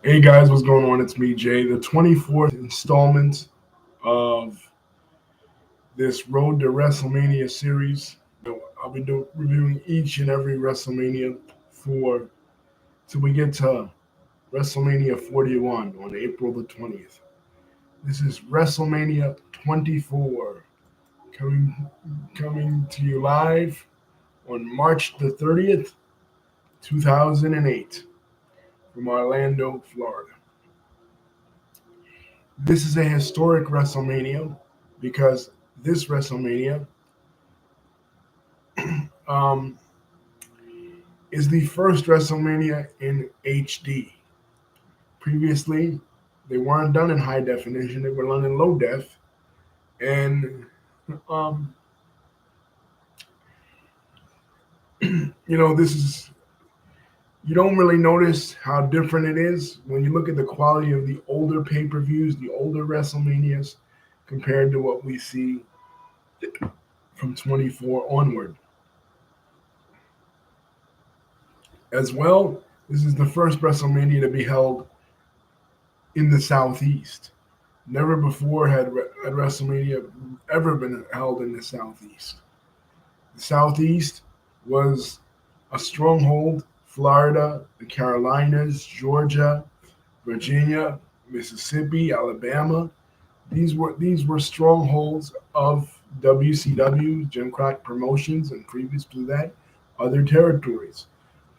Hey guys, what's going on? It's me, Jay. The 24th installment of this Road to WrestleMania series. I'll be reviewing each and every WrestleMania for till we get to WrestleMania 41 on April the 20th. This is WrestleMania 24 coming to you live on March the 30th, 2008 from Orlando, Florida. This is a historic WrestleMania because this WrestleMania um, is the first WrestleMania in HD. Previously, they weren't done in high definition; they were done in low def, and um, this is you don't really notice how different it is when you look at the quality of the older pay-per-views, the older WrestleManias, compared to what we see from 24 onward. As well, this is the first WrestleMania to be held in the Southeast. Never before had WrestleMania ever been held in the Southeast. The Southeast was a stronghold: Florida, the Carolinas, Georgia, Virginia, Mississippi, Alabama. These were strongholds of WCW, Jim Crockett Promotions, and previous to that, other territories.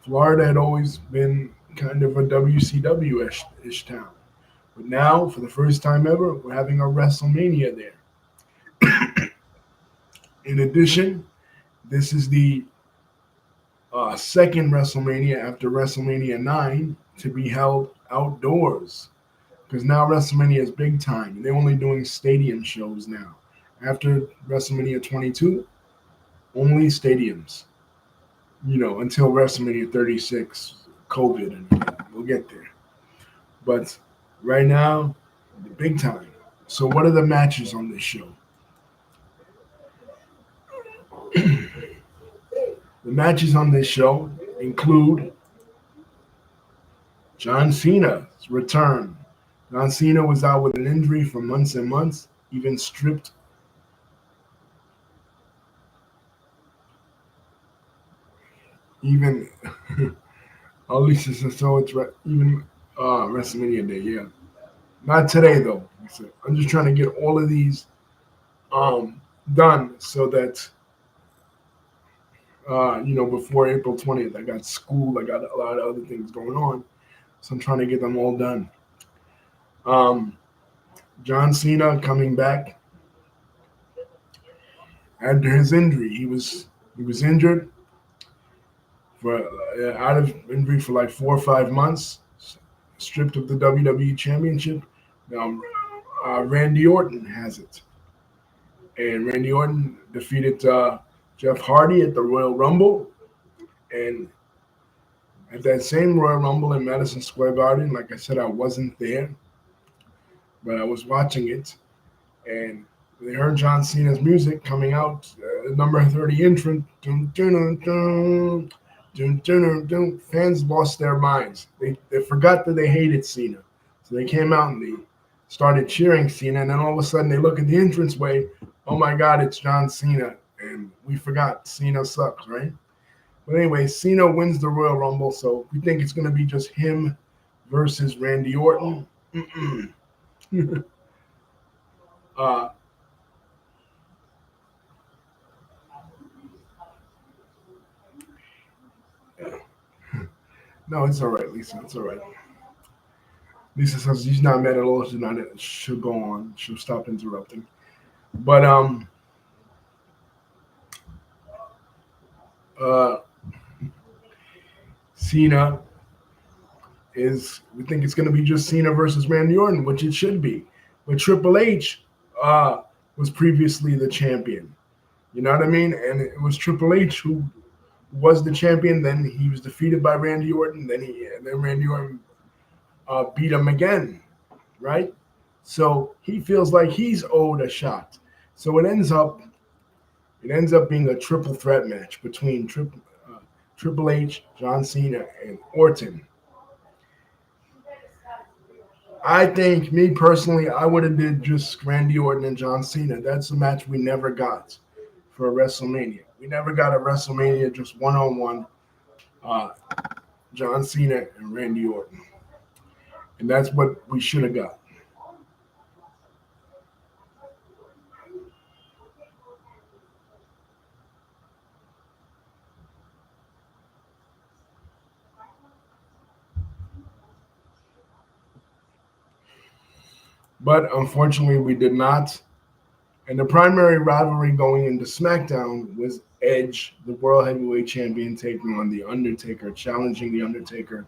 Florida had always been kind of a WCW-ish town. But now, for the first time ever, we're having a WrestleMania there. In addition, this is the second WrestleMania after WrestleMania 9 to be held outdoors. Because now WrestleMania is big time. They're only doing stadium shows now. After WrestleMania 22, only stadiums. Until WrestleMania 36, COVID, and we'll get there. But right now, the big time. So, what are the matches on this show? The matches on this show include John Cena's return. John Cena was out with an injury for months and months, even stripped. Even, at least so it's even WrestleMania Day, yeah. Not today though. I'm just trying to get all of these done so that before April 20th. I got school, I got a lot of other things going on, so I'm trying to get them all done. Um, John Cena coming back after his injury. He was injured for out of injury for like 4 or 5 months, stripped of the WWE Championship. Now, Randy Orton has it, and Randy Orton defeated Jeff Hardy at the Royal Rumble, and at that same Royal Rumble in Madison Square Garden, like I said, I wasn't there, but I was watching it, and they heard John Cena's music coming out, number 30 entrant. Dun, dun, dun, dun, dun, dun, dun, dun. Fans lost their minds. They forgot that they hated Cena. So they came out and they started cheering Cena, and then all of a sudden they look at the entranceway. Oh my God, it's John Cena. And we forgot Cena sucks, right? But anyway, Cena wins the Royal Rumble, so we think it's going to be just him versus Randy Orton. uh, no, it's all right, Lisa. It's all right. Lisa says she's not mad at all. She'll go on. She'll stop interrupting. But uh, Cena we think it's going to be just Cena versus Randy Orton, which it should be. But Triple H was previously the champion. You know what I mean? And it was Triple H who was the champion. Then he was defeated by Randy Orton. Then Randy Orton beat him again, right? So he feels like he's owed a shot. So it ends up being a triple threat match between Triple H, John Cena, and Orton. I think, me personally, I would have did just Randy Orton and John Cena. That's a match we never got for a WrestleMania. We never got a WrestleMania just one on one. John Cena and Randy Orton, and that's what we should have got. But unfortunately, we did not. And the primary rivalry going into SmackDown was Edge, the World Heavyweight Champion, taking on The Undertaker, challenging The Undertaker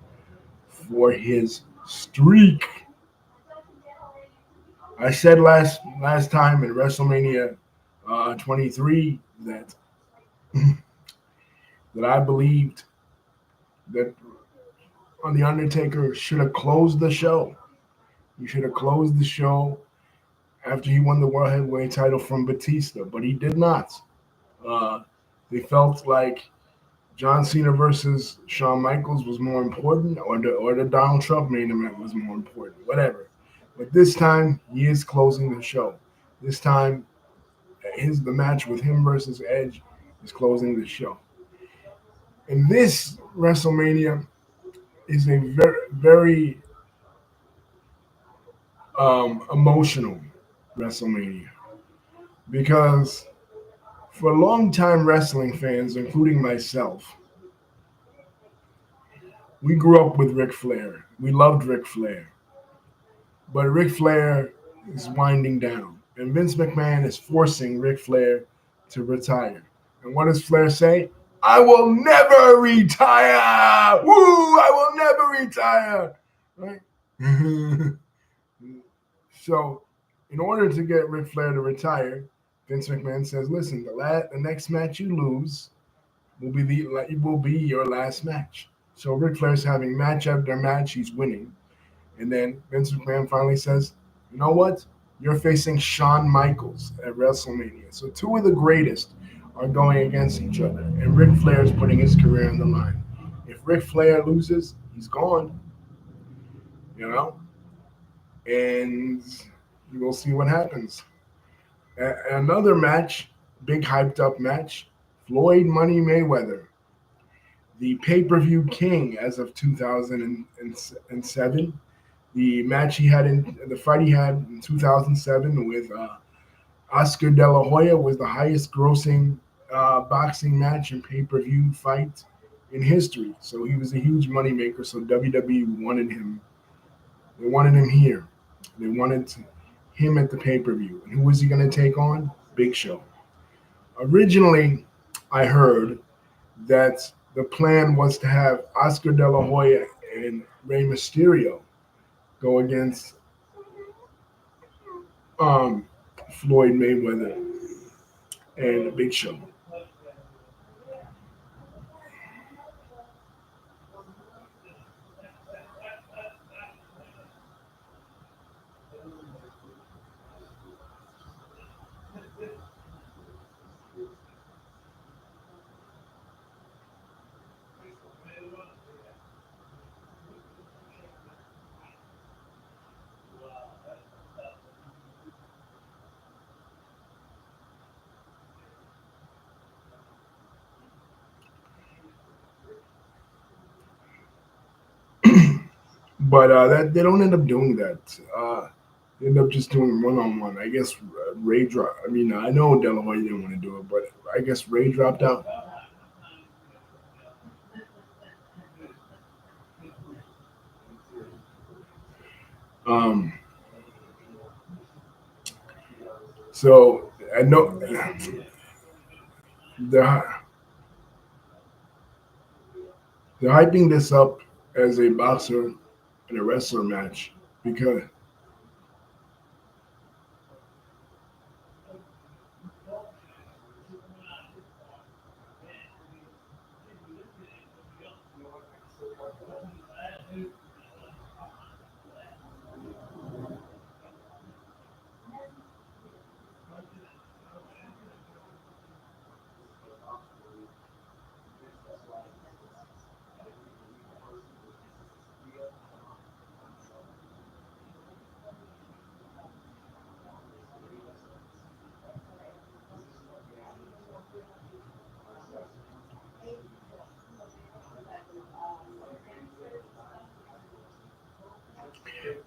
for his streak. I said last time in WrestleMania 23 that that I believed that The Undertaker should have closed the show. He should have closed the show after he won the World Heavyweight title from Batista, but he did not. Uh, they felt like John Cena versus Shawn Michaels was more important, or the Donald Trump main event was more important, whatever. But this time, he is closing the show. This time, the match with him versus Edge is closing the show. And this WrestleMania is a very emotional WrestleMania because for longtime wrestling fans, including myself, we grew up with Ric Flair. We loved Ric Flair. But Ric Flair is winding down. And Vince McMahon is forcing Ric Flair to retire. And what does Flair say? I will never retire. Woo! I will never retire. Right? So, in order to get Ric Flair to retire, Vince McMahon says, "Listen, the next match you lose will be your last match." So Ric Flair's having match after match, he's winning, and then Vince McMahon finally says, "You know what? You're facing Shawn Michaels at WrestleMania." So two of the greatest are going against each other, and Ric Flair is putting his career on the line. If Ric Flair loses, he's gone, you know, and we'll see what happens. Another match, big hyped up match, Floyd Money Mayweather, the pay per view king as of 2007. The fight he had in 2007 with Oscar De La Hoya was the highest grossing boxing match and pay per view fight in history. So he was a huge moneymaker. So WWE wanted him. They wanted him here. They wanted him at the pay per view. And who was he going to take on? Big Show. Originally, I heard that the plan was to have Oscar De La Hoya and Rey Mysterio go against um, Floyd Mayweather and Big Show. But that they don't end up doing that. They end up just doing one on one. I guess Ray dropped. I mean, I know De La Hoya didn't want to do it, but I guess Ray dropped out. Um, so I know they're they're hyping this up as a boxer and a wrestler match because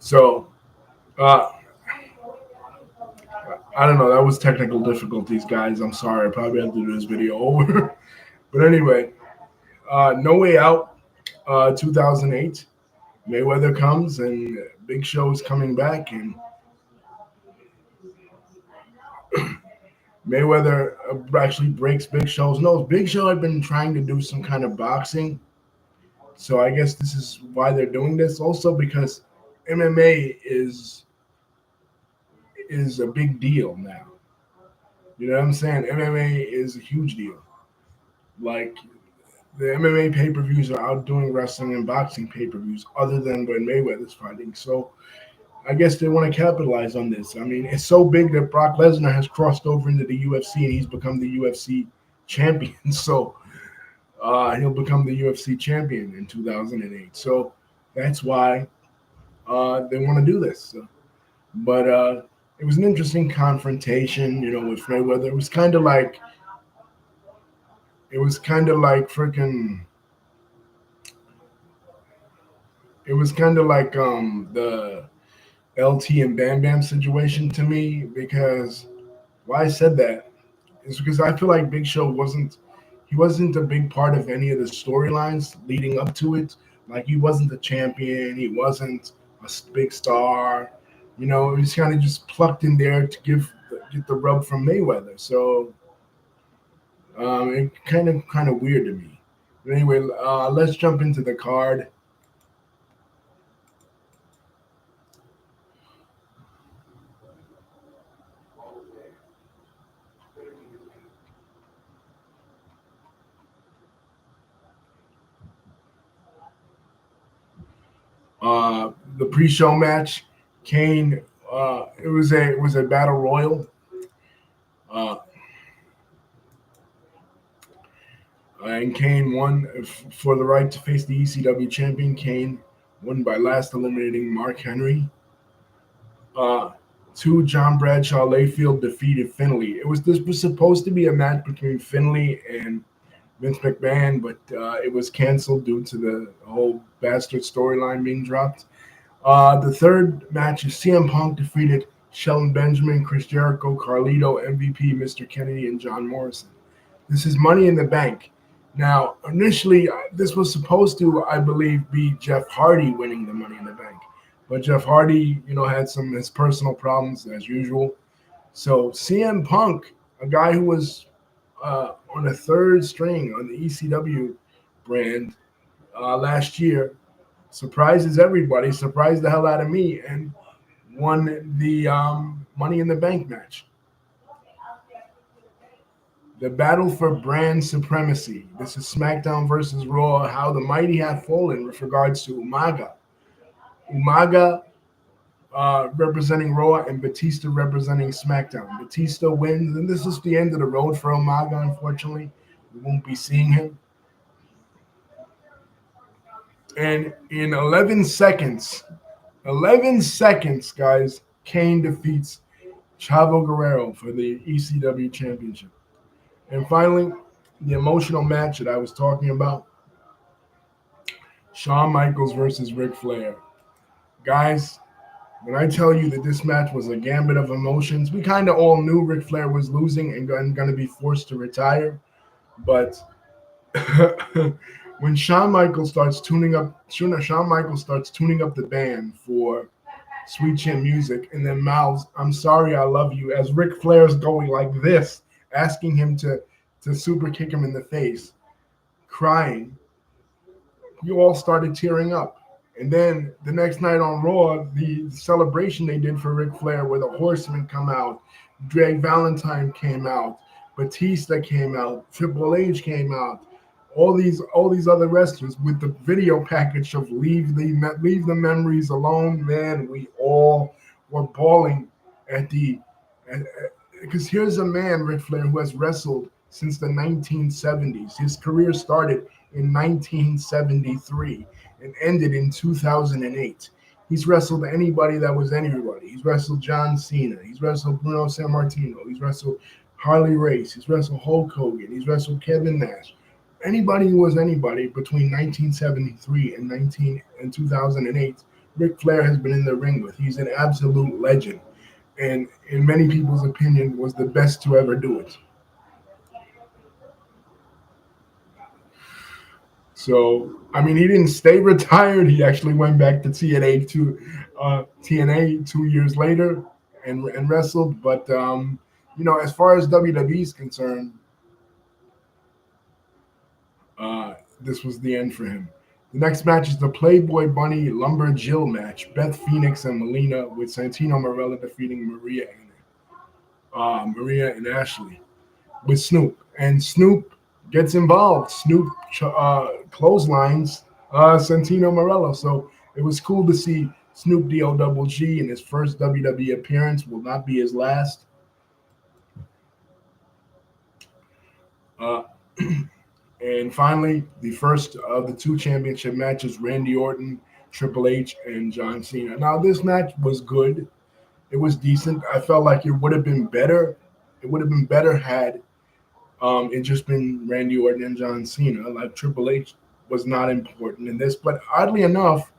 So uh, I don't know. That was technical difficulties, guys. I'm sorry. I probably have to do this video over. But anyway, No Way Out, 2008. Mayweather comes and Big Show is coming back, and Mayweather actually breaks Big Show's nose. Big Show had been trying to do some kind of boxing, so I guess this is why they're doing this. Also because MMA is a big deal now. You know what I'm saying? MMA is a huge deal. Like the MMA pay per views are outdoing wrestling and boxing pay per views, other than when Mayweather's fighting. So I guess they want to capitalize on this. I mean, it's so big that Brock Lesnar has crossed over into the UFC and he's become the UFC champion. So he'll become the UFC champion in 2008. So that's why they want to do this. So, but it was an interesting confrontation, with Mayweather. It was kind of like freaking. It was kind of like the LT and Bam Bam situation to me, because why I said that is because I feel like Big Show wasn't a big part of any of the storylines leading up to it. Like he wasn't the champion, he wasn't a big star. He was kind of just plucked in there to get the rub from Mayweather. So it kind of weird to me. But anyway, let's jump into the card. The pre-show match, Kane. It was a battle royal. Uh, and Kane won for the right to face the ECW champion. Kane won by last eliminating Mark Henry. Uh, Two, John Bradshaw Layfield defeated Finley. This was supposed to be a match between Finley and Vince McMahon, but it was canceled due to the whole bastard storyline being dropped. The third match is CM Punk defeated Shelton Benjamin, Chris Jericho, Carlito, MVP, Mr. Kennedy, and John Morrison. This is Money in the Bank. Now, initially, this was supposed to, I believe, be Jeff Hardy winning the Money in the Bank. But Jeff Hardy, had some of his personal problems as usual. So CM Punk, a guy who was on a third string on the ECW brand last year, surprises everybody, surprised the hell out of me, and won the Money in the Bank match. The battle for brand supremacy. This is SmackDown versus Raw, how the mighty have fallen with regards to Umaga. Umaga representing Raw and Batista representing SmackDown. Batista wins, and this is the end of the road for Umaga, unfortunately. We won't be seeing him. And in 11 seconds, guys, Kane defeats Chavo Guerrero for the ECW championship. And finally, the emotional match that I was talking about, Shawn Michaels versus Ric Flair. Guys, when I tell you that this match was a gambit of emotions, we kind of all knew Ric Flair was losing and going to be forced to retire. But when Shawn Michaels starts tuning up the band for Sweet Chin Music, and then mouths "I'm sorry, I love you" as Ric Flair's going like this, asking him to super kick him in the face, crying. You all started tearing up. And then the next night on Raw, the celebration they did for Ric Flair, where the Horsemen come out, Greg Valentine came out, Batista came out, Triple H came out, all these other wrestlers with the video package of leave the memories alone. Man, we all were bawling because here's a man, Ric Flair, who has wrestled since the 1970s. His career started in 1973 and ended in 2008. He's wrestled anybody that was anybody. He's wrestled John Cena. He's wrestled Bruno Sammartino. He's wrestled Harley Race. He's wrestled Hulk Hogan. He's wrestled Kevin Nash. Anybody who was anybody between 1973 and 2008 Ric Flair has been in the ring with. He's an absolute legend, and in many people's opinion, was the best to ever do it. So, I mean, he didn't stay retired. He actually went back to TNA 2 years later and wrestled. But as far as WWE is concerned, this was the end for him. The next match is the Playboy Bunny Lumberjill match. Beth Phoenix and Melina with Santino Marella defeating Maria and Ashley with Snoop. And Snoop gets involved. Snoop clotheslines Santino Marella. So it was cool to see Snoop D-O double G in his first WWE appearance. Will not be his last. Uh, and finally, the first of the two championship matches, Randy Orton, Triple H, and John Cena. Now, this match was good. It was decent. I felt like it would have been better. It would have been better had it just been Randy Orton and John Cena. Like Triple H was not important in this, but oddly enough,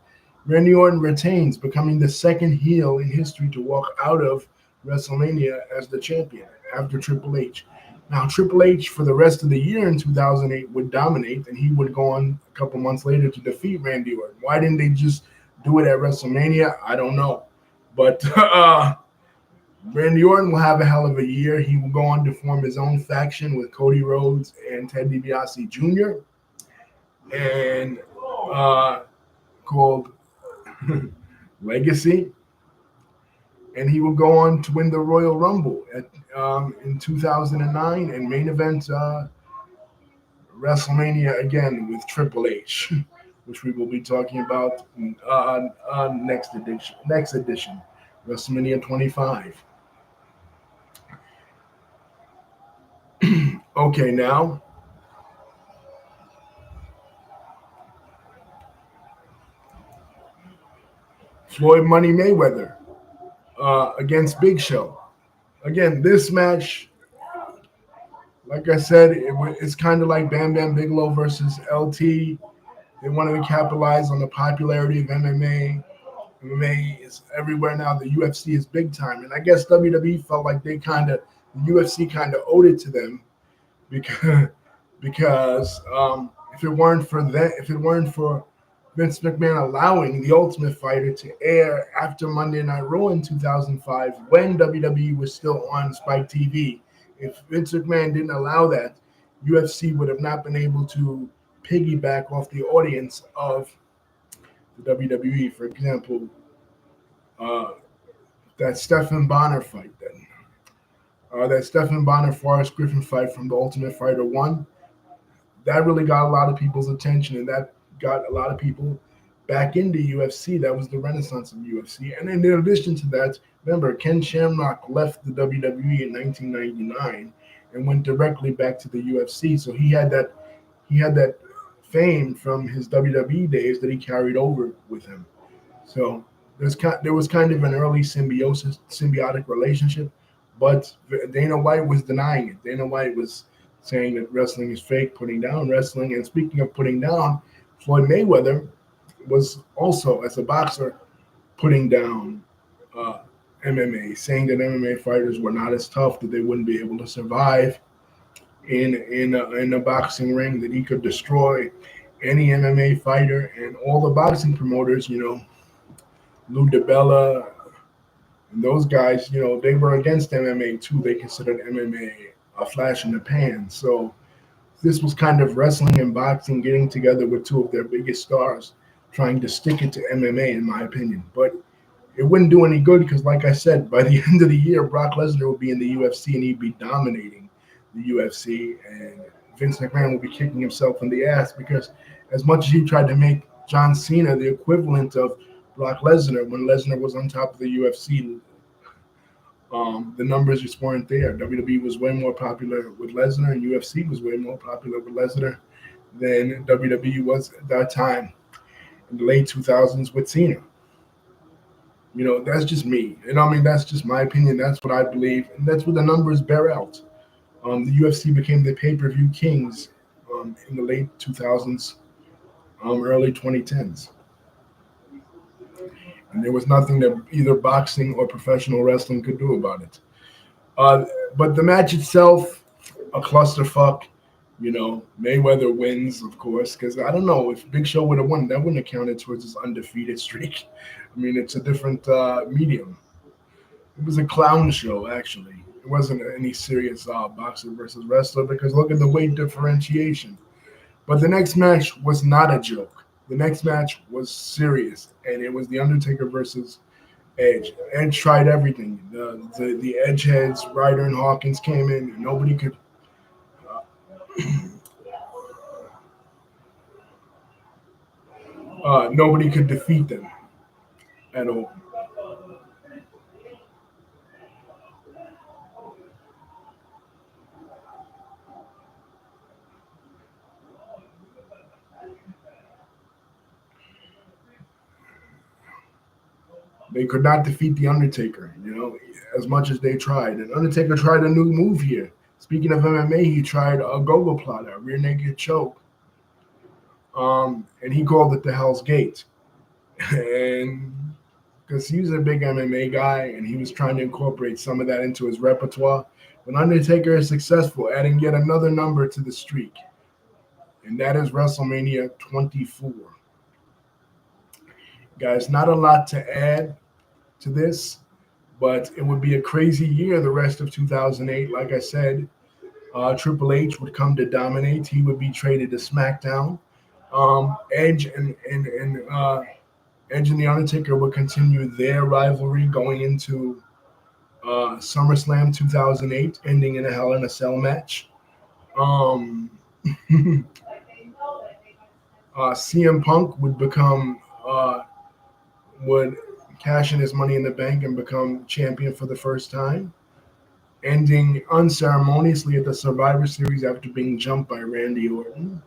Randy Orton retains, becoming the second heel in history to walk out of WrestleMania as the champion after Triple H. Now, Triple H for the rest of the year in 2008 would dominate, and he would go on a couple months later to defeat Randy Orton. Why didn't they just do it at WrestleMania? I don't know. But Randy Orton will have a hell of a year. He will go on to form his own faction with Cody Rhodes and Ted DiBiase Jr. and called Legacy. And he will go on to win the Royal Rumble in 2009 and main event WrestleMania again with Triple H, which we will be talking about next edition, WrestleMania 25. Okay, now Floyd Money Mayweather against Big Show. Again, this match, like I said, it's kind of like Bam Bam Bigelow versus LT. They wanted to capitalize on the popularity of MMA. MMA is everywhere now. The UFC is big time, and I guess WWE felt like the UFC kind of owed it to them because if it weren't for Vince McMahon allowing the Ultimate Fighter to air after Monday Night Raw in 2005 when WWE was still on Spike TV. If Vince McMahon didn't allow that, UFC would have not been able to piggyback off the audience of the WWE. For example, uh, that Stephen Bonner fight, that Stephen Bonner Forrest Griffin fight from the Ultimate Fighter 1, that really got a lot of people's attention, and that got a lot of people back into UFC. That was the renaissance of UFC. And in addition to that, remember, Ken Shamrock left the WWE in 1999 and went directly back to the UFC. So he had that fame from his WWE days that he carried over with him. So there was kind of an early symbiotic relationship, but Dana White was denying it. Dana White was saying that wrestling is fake, putting down wrestling. And speaking of putting down, Floyd Mayweather was also, as a boxer, putting down MMA, saying that MMA fighters were not as tough, that they wouldn't be able to survive in a boxing ring, that he could destroy any MMA fighter. And all the boxing promoters, Lou DiBella, and those guys, they were against MMA too. They considered MMA a flash in the pan. So this was kind of wrestling and boxing getting together with two of their biggest stars, trying to stick it to MMA, in my opinion. But it wouldn't do any good because, like I said, by the end of the year, Brock Lesnar will be in the UFC and he'd be dominating the UFC, and Vince McMahon will be kicking himself in the ass because as much as he tried to make John Cena the equivalent of Brock Lesnar when Lesnar was on top of the UFC, the numbers just weren't there. WWE was way more popular with Lesnar, and UFC was way more popular with Lesnar than WWE was at that time in the late 2000s with Cena. That's just me. And I mean, that's just my opinion. That's what I believe. And that's what the numbers bear out. The UFC became the pay-per-view kings in the late 2000s, early 2010s. and there was nothing that either boxing or professional wrestling could do about it. Uh, but the match itself, a clusterfuck. Mayweather wins, of course, because I don't know if Big Show would have won, that wouldn't have counted towards his undefeated streak. I mean, it's a different medium. It was a clown show, actually. It wasn't any serious boxer versus wrestler because look at the weight differentiation. But the next match was not a joke. The next match was serious, and it was The Undertaker versus Edge. Edge tried everything. The Edge heads, Ryder and Hawkins came in, and nobody could defeat them at all. They could not defeat the Undertaker, as much as they tried. And Undertaker tried a new move here. Speaking of MMA, he tried a go-go plotter, a rear naked choke, and he called it the Hell's Gate. And because he was a big MMA guy, and he was trying to incorporate some of that into his repertoire. When Undertaker is successful, adding yet another number to the streak, and that is WrestleMania 24. Guys, not a lot to add to this, but it would be a crazy year the rest of 2008. Like I said, Triple H would come to dominate. He would be traded to SmackDown. Edge and Edge and the Undertaker would continue their rivalry going into SummerSlam 2008, ending in a Hell in a Cell match. Um, CM Punk would cash in his Money in the Bank and become champion for the first time, ending unceremoniously at the Survivor Series after being jumped by Randy Orton.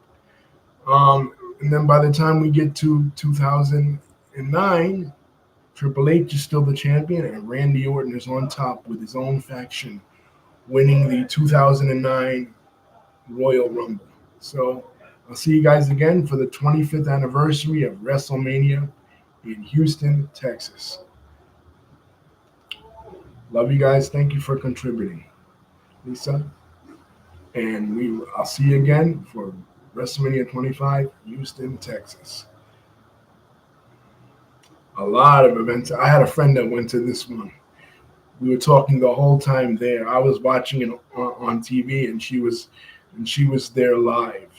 And then by the time we get to 2009, Triple H is still the champion, and Randy Orton is on top with his own faction, winning the 2009 Royal Rumble. So I'll see you guys again for the 25th anniversary of WrestleMania in Houston, Texas. Love you guys. Thank you for contributing, Lisa. And I'll see you again for WrestleMania 25, Houston, Texas. A lot of events. I had a friend that went to this one. We were talking the whole time there. I was watching it on TV, and she was there live.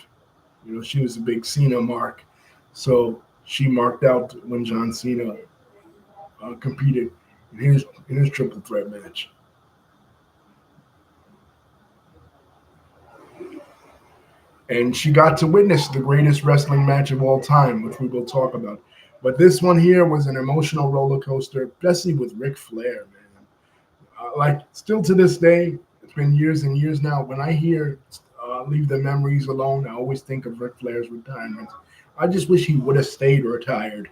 She was a big Cena mark, so she marked out when John Cena competed in his triple threat match. And she got to witness the greatest wrestling match of all time, which we will talk about. But this one here was an emotional roller coaster, especially with Ric Flair, man. Like, still to this day, it's been years and years now. When I hear Leave the Memories Alone, I always think of Ric Flair's retirement. I just wish he would have stayed retired.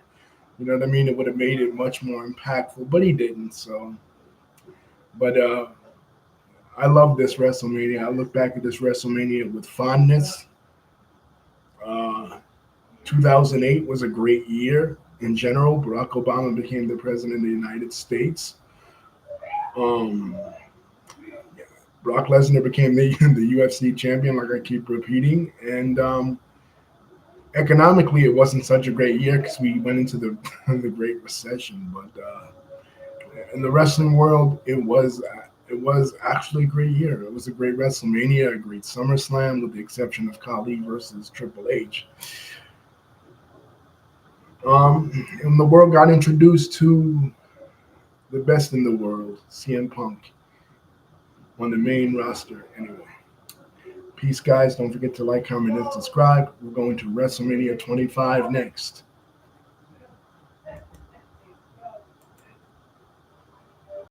You know what I mean? It would have made it much more impactful, but he didn't. So, but I love this WrestleMania. I look back at this WrestleMania with fondness. Uh, 2008 was a great year in general. Barack Obama became the president of the United States. Um, Brock Lesnar became the UFC champion, like I keep repeating. And economically, it wasn't such a great year because we went into the the Great Recession. But in the wrestling world, it was actually a great year. It was a great WrestleMania, a great SummerSlam, with the exception of Khali versus Triple H. And the world got introduced to the best in the world, CM Punk, on the main roster. Anyway, peace, guys. Don't forget to like, comment, and subscribe. We're going to WrestleMania 25 next.